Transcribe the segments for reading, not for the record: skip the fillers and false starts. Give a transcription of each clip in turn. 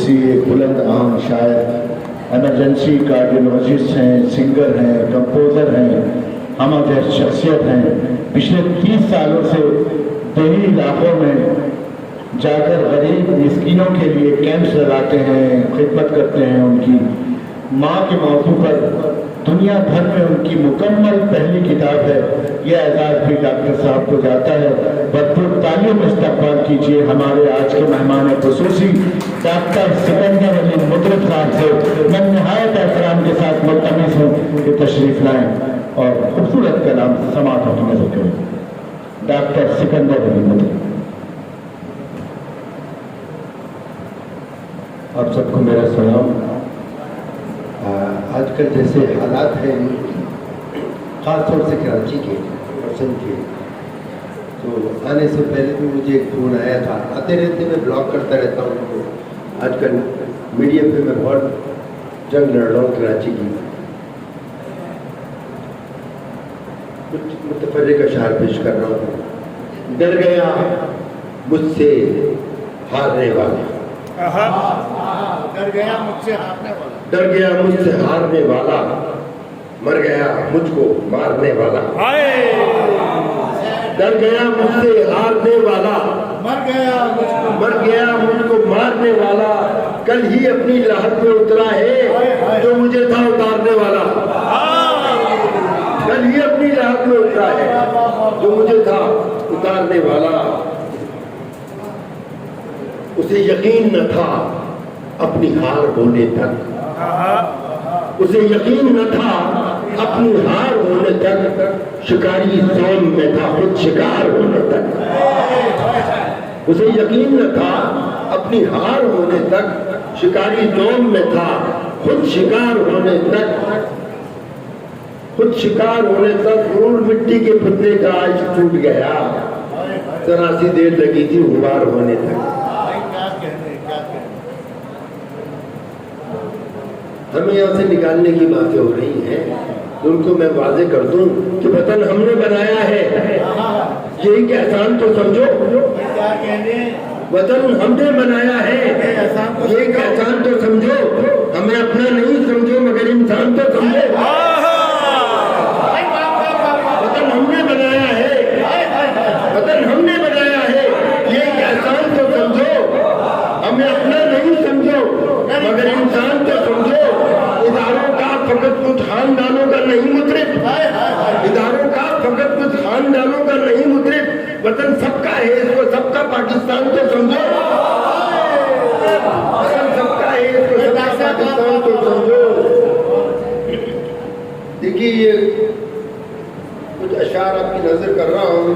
फर्दौसी एक बुलंद आम शायर, एमरजेंसी कार्डियोलॉजिस्ट हैं, सिंगर हैं, कंपोज़र हैं, हमारे शख्सियत हैं। पिछले 30 सालों से देही इलाकों में जाकर गरीब मिस्किनों के लिए कैंप्स लगाते हैं, खिदमत करते हैं। उनकी माँ के मौजू पर दुनिया भर में उनकी मुकम्मल पहली किताब है। यह एजाज़ भी डॉक्टर साहब को जाता है। भरपूर तालियों में इस्तकबाल कीजिए हमारे आज के मेहमान खुसूसी डॉक्टर सिकंदर अली मुतरफ साहब से। मैं निहायत एहतराम के साथ मुल्तमिस हूँ कि तशरीफ लाएं और खूबसूरत कलाम समाअतों की नजर करें। डॉक्टर सिकंदर अली मुतरफ। आप सबको मेरा सलाम। आजकल जैसे हालात हैं ख़ास तौर से कराची के पर्सन के, तो आने से पहले भी मुझे एक फ़ोन आया था। आते रहते मैं ब्लॉग करता रहता हूँ, तो आजकल मीडिया पे मैं बहुत जंग लड़ रहा हूँ कराची की। कुछ मुतफर्रिक अशार पेश कर रहा हूँ। डर गया मुझसे हारने वाला, डर गया मुझसे हारने वाला, डर गया मुझसे हारने वाला, मर गया मुझको मारने वाला। डर गया मुझसे हारने वाला, मर गया मुझको मारने वाला। कल ही अपनी राहत में उतरा है जो मुझे था उतारने वाला। कल ही अपनी राहत में उतरा है जो मुझे था उतारने वाला। उसे यकीन न था अपनी हार होने तक, उसे यकीन न था अपनी हार होने तक। शिकारी जोन में था खुद शिकार होने तक। उसे यकीन न था अपनी हार होने तक। शिकारी जोन में था खुद शिकार होने तक। खुद शिकार होने तक धूल मिट्टी के पुतले का आज टूट गया। जरा सी देर लगी थी गुबार होने तक। हमें यहाँ से निकालने की बातें हो रही हैं, तो उनको मैं वाजे कर दूं कि वतन हमने बनाया है, यही का एहसान तो समझो। वतन हमने बनाया है, यही का एहसान तो समझो। हमें अपना नहीं समझो मगर इंसान तो समझो। वतन हमने बनाया है, वतन हमने बनाया है, यही का एहसान तो समझो। हमें अपना नहीं समझो मगर इंसान तो समझो। इदारों का फकत कुछ खानदानों का नहीं मुतरिफ, इदारों का फकत कुछ खानदानों का नहीं मुतरिफ। वतन सबका है, इसको सबका पाकिस्तान तो समझो। वतन सबका है, इसको सबका पाकिस्तान तो समझो। देखिए ये कुछ अशार आपकी नजर कर रहा हूँ।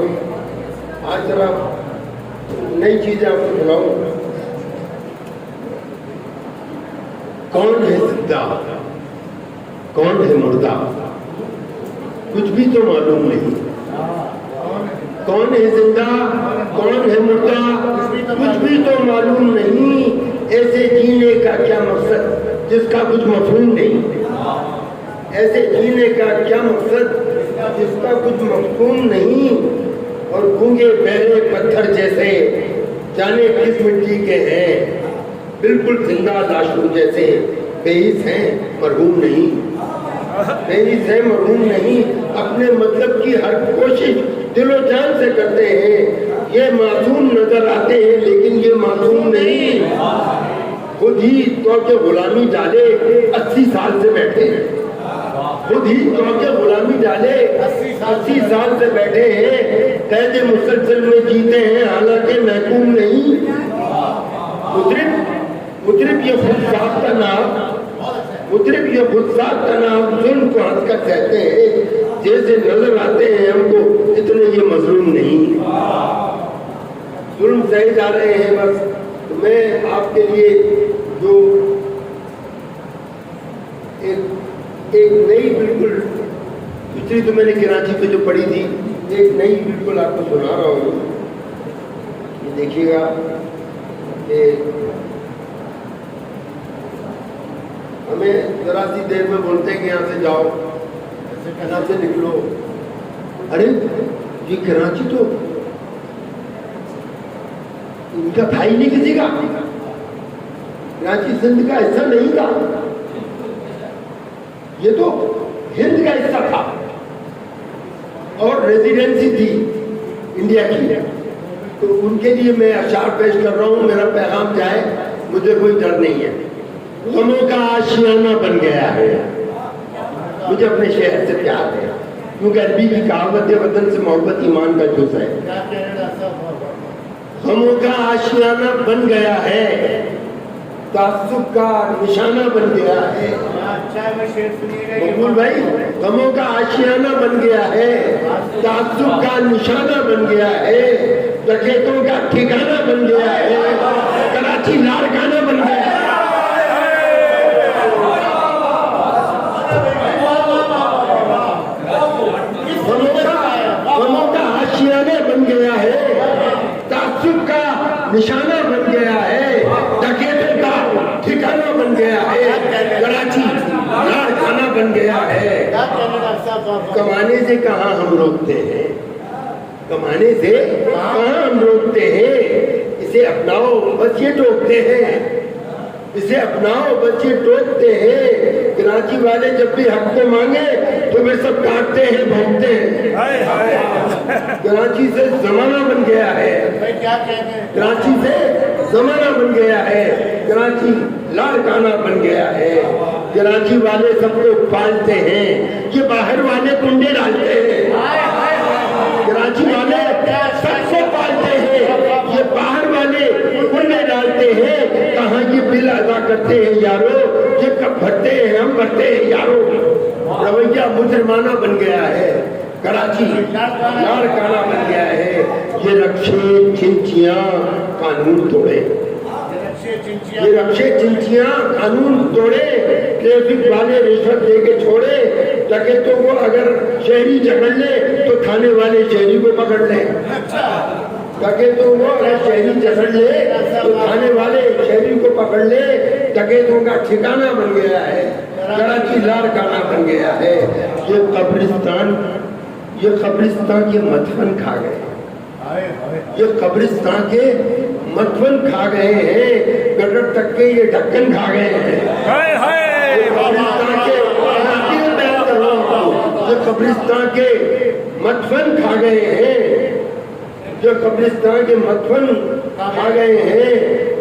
आज जरा नई चीजें आपको सुनाऊं। कौन है जिंदा, कौन है मुर्दा, कुछ भी तो मालूम नहीं। कौन है जिंदा, कौन है मुर्दा, कुछ भी तो मालूम नहीं। ऐसे जीने का क्या मकसद जिसका कुछ मफहूम नहीं। ऐसे जीने का क्या मकसद जिसका कुछ मफहूम नहीं। और गूंगे बहरे पत्थर जैसे जाने किस मिट्टी के हैं। बिल्कुल जिंदा लाशों जैसे बेहिस हैं मरहूम नहीं। बेहिस हैं मरहूम नहीं। अपने मतलब की हर कोशिश दिलो जान से करते हैं। ये मासूम नजर आते हैं लेकिन ये मासूम नहीं। खुद ही तो के गुलामी डाले 80 साल से बैठे हैं। खुद ही तो के गुलामी डाले 80 साल से बैठे हैं। कैद मुसलसल में जीते हैं हालांकि महकूम नहीं। मुजरिम ये खुद साहब का नाम, मुजरिम ये खुद साहब का नाम जुल्म को हंस कर कहते हैं। जैसे नजर आते हैं हमको इतने ये मजलूम नहीं। जुल्म सहे जा रहे हैं बस। तो मैं आपके लिए जो एक नई बिल्कुल पिछली तो मैंने कराची पे जो पढ़ी थी, एक नई बिल्कुल आपको सुना रहा हूँ। ये देखिएगा कि हमें जरा सी देर में बोलते हैं कि यहाँ से जाओ, यहाँ से निकलो। अरे ये कराची तो इनका भाई नहीं किसी का। कराची सिंध का हिस्सा नहीं था, ये तो हिंद का हिस्सा था और रेजिडेंसी थी इंडिया की। तो उनके लिए मैं अशार पेश कर रहा हूँ, मेरा पैगाम जाए, मुझे कोई डर नहीं है। गमों का आशियाना बन गया है, मुझे अपने शहर से प्यार है, क्योंकि अरबी की कहावत है, वतन से मोहब्बत ईमान का जुज़ है। गमों का आशियाना बन गया है, तासुब का निशाना बन गया है। मकबूल भाई, गमों का आशियाना बन गया है, तासुब का निशाना बन गया है, डकैतों का ठिकाना बन गया है, कराची लाड़काना बन गया है। गमों का आशियाना बन गया है, तासुब का निशाना बन गया है, डकैतों का ठिकाना बन गया है, कराची लाड़काना बन गया है। कमाने से कहाँ हम रोकते हैं, कमाने से कहाँ हम रोकते हैं, इसे अपनाओ बच्चे टोकते हैं, इसे अपनाओ बच्चे टोकते हैं। कराची वाले जब भी हक को मांगे तो वे सब काटते हैं, भोगते हैं। कराची से जमाना बन गया है, कराची से जमाना बन गया है, कराची लाड़काना बन गया है। कराची वाले सबको पालते हैं, ये बाहर वाले कुंडे डालते हैं। कराची वाले सबको पालते हैं, ये बाहर वाले कुंडे डालते हैं। कहाँ ये बिल अदा करते हैं यारो, ये कब भरते हैं, हम भरते हैं यारो। रवैया मुसलमाना बन गया है, कराची लाड़काना बन गया है। ये रक्षे चिंचियां कानून तोड़े, ये रक्षे चिंचियां कानून तोड़े, ट्रैफिक वाले रिश्वत देके छोड़े, डकैतों को अगर शहरी जकड़ ले तो थाने वाले शहरी को पकड़ ले। डकैतों को अगर शहरी जकड़ ले तो थाने वाले शहरी को पकड़ ले। डकैतों का ठिकाना बन गया है, कराची लाड़काना बन गया है। ये कब्रिस्तान के मथवन खा गए, ये कब्रिस्तान के मथवन खा गए हैं, गटर तक के ये ढक्कन खा गए हैं। जो कब्रिस्तान के मथवन खा गए हैं, जो कब्रिस्तान के मथवन खा गए हैं,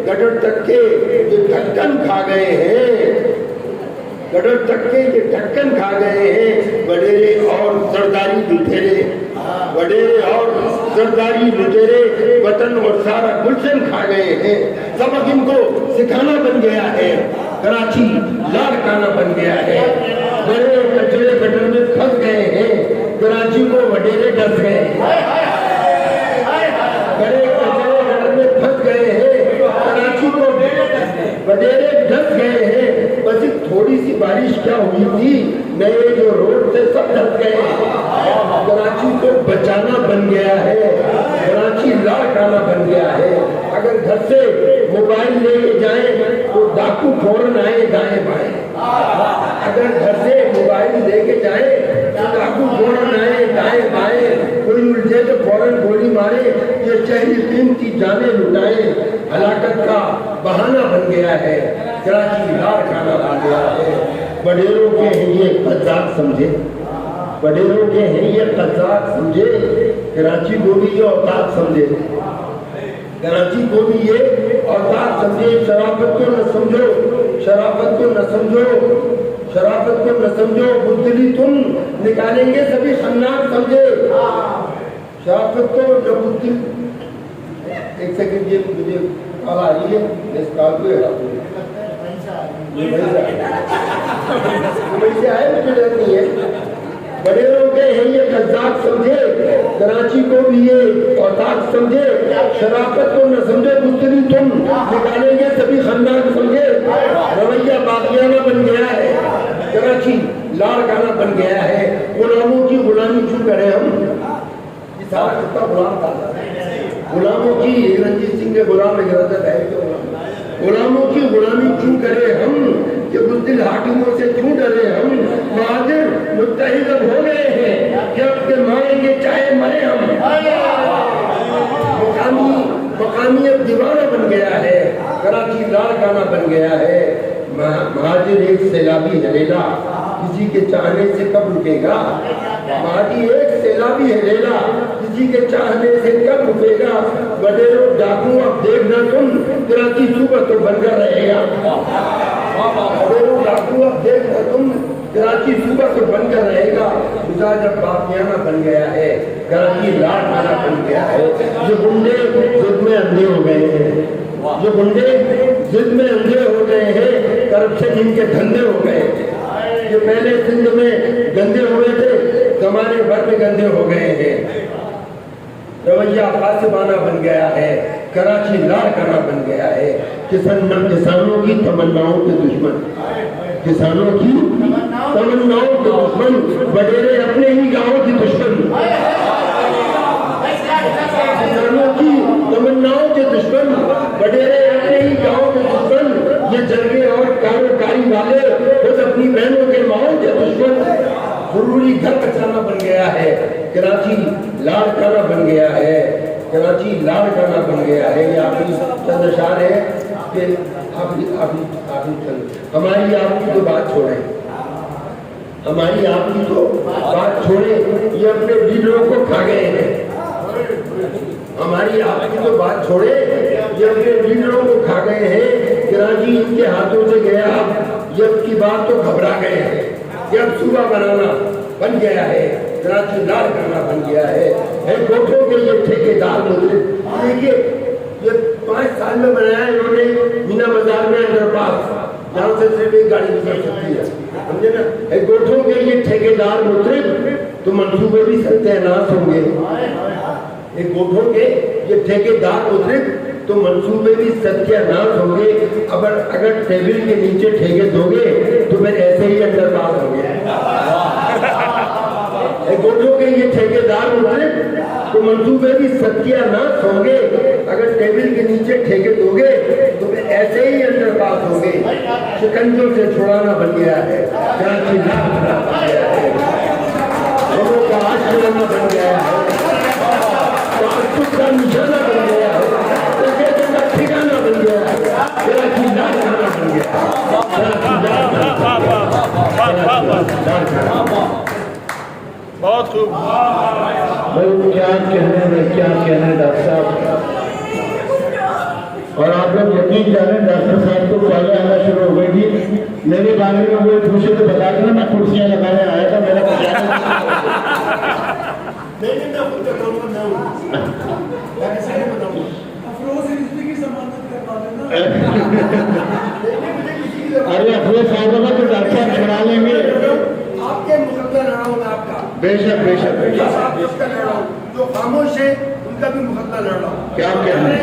गटर तक के ये ढक्कन खा गए हैं, गटर तक के ये ढक्कन खा गए हैं। वडेरे और सरदारी लुटेरे, वडेरे और सरदारी लुटेरे वतन और सारा गुलशन खा गए हैं। सबक इनको सिखाना बन गया है, कराची लाड़काना बन गया है। बड़े कचरे गटर में फंस गए हैं, कराची को वडेरे डस गए। बड़े कचरे गटर में फंस गए हैं, कराची को वडेरे डस गए हैं। बस एक थोड़ी सी बारिश क्या हुई थी, नए जो रोड थे सब ढक गए। कराची को बचाना बन गया है, कराची लाड़काना बन गया है। अगर घर से मोबाइल लेके जाएं तो डाकू फौरन आए दाएं बाएं। अगर घर से मोबाइल लेके जाएं तो डाकू फौरन आए दाएं बाएं। कोई उलझे तो फौरन गोली मारे, ये शहरी कीमती जाने लुटाए। हलाकत का बहाना बन गया है, कराची लाड़काना बन गया है। वडेरों के हैं ये कज़ाक समझे, वडेरों के हैं ये कज़ाक समझे, कराची को भी ये औकात समझे, कराची को भी ये औकात समझे। शराफत को न समझो, शराफत को न समझो, शराफत को न समझो, बुज़दिली तुम निकालेंगे सभी खन्नाक समझे। शराफत को न बुज़दिल, एक सेकंड ये मुझे कॉल आ रही है, इस कॉल को वैसे आए, मुझे डर नहीं है। बड़े लोग हैं ये कज़ाक समझे, कराची को भी ये औकात समझे। शराफत को न समझे, बुज़दिली तुम निकालेंगे सभी खन्नाक समझे। रवैया बाकियाना बन गया है, कराची लाड़काना बन गया है। गुलामों की गुलामी क्यों करें हम, ये सारा कितना गुलाम था। गुलामों की, रंजीत सिंह के गुलाम इजाजत है क्यों, गुलामों की गुलामी क्यों करें हम, कि बुज़दिल हाकिमों से क्यों डरे हम। महाजिर मुत्तहिद हो गए हैं, जब के मारेंगे चाहे मरे हम। मकामी दीवाना बन गया है, कराची लाड़काना बन गया है। महाजिर एक सैलाबी हलेला, किसी के चाहने से कब रुकेगा। महाजी एक सैलाबी हलेला, किसी के चाहने से कब रुकेगा। वडेरों डाकू अब देखना तुम, कराची सुबह तो बनकर रहेगा। वडेरों डाकू अब देखना तुम, कराची सुबह तो बनकर रहेगा। खुदा जब बापियाना बन गया है, कराची लाड़काना बन गया है। जो गुंडे जिद में अंधे हो गए हैं, जो गुंडे जिद में अंधे हो गए हैं, करप्शन इनके धंधे हो गए। जो पहले सिंध में गंदे हुए थे, जमाने भर में गंदे हो गए हैं। रवैया फासिबाना बन गया है, कराची लाड़काना बन गया है। किसानों की तमन्नाओं के दुश्मन, किसानों की तमन्नाओं के दुश्मन, वडेरे अपने ही गांवों की दुश्मन। किसानों की तमन्नाओं के दुश्मन, वडेरे अपने ही गांवों के दुश्मन। ये जरगे और कारोकारी वाले खुद अपनी बहनों के माओं के दुश्मन। जरूरी घर बचाना बन गया है, कराची लाड़काना बन गया है। कराची लाड़काना बन गया है। ये आपकी चंद अशार है कि हमारी आपकी तो बात छोड़े, हमारी आपकी तो बात छोड़े, ये अपने लीडरों को खा गए हैं। हमारी आपकी तो बात छोड़े, ये अपने लीडरों को खा गए हैं। कराची इनके हाथों से गया, ये की बात तो घबरा गए हैं। ये अब सुबह बनाना बन गया है, कराची लाड़काना बन गया है। गोठों के ये ठेकेदार मुझे देखिए, ये 5 साल में बनाया इन्होंने मीना बाजार में अंडरपास, जहाँ से सिर्फ एक गाड़ी निकल सकती है, समझे ना। गोठों के ये ठेकेदार मुतरिब तो मंसूबे भी सत्यानाश होंगे। एक गोठों के ये ठेकेदार मुतरिब तो मंसूबे भी सत्यानाश होंगे। अगर टेबल के नीचे ठेके दोगे तो फिर ऐसे ही अंडरपास होंगे। गोठों के ये ठेकेदार मुतरिब तो मंसूबे भी सत्यानाश होंगे। अगर टेबल के नीचे ठेके दोगे तो फिर ऐसे ही अंडरपास होंगे। शिकंजों से छुड़ाना बन गया है, कराची लाड़काना बन गया है। लोगों का आश्रम बन गया है, का निशाना बन गया है, ठिकाना बन गया है। कराची लाड़काना बन गया है। बहुत खूब। भाई क्या कहने में क्या कहने डॉक्टर साहब। और आप लोग यकीन जाने डॉक्टर साहब को कॉलें आना शुरू हो गई थी। मेरे बारे में वो पूछे तो बता देना, मैं कुर्सियां लगाने आया था, मेरा अरे अफरोज साहब का तो डॉक्टर साहब छुड़ा लेंगे। आपके मुकद्दर लड़ाऊंगा आपका, बेशक बेशक। जो खामोश है उनका भी मुकद्दर लड़ रहा हूँ। क्या कहना है?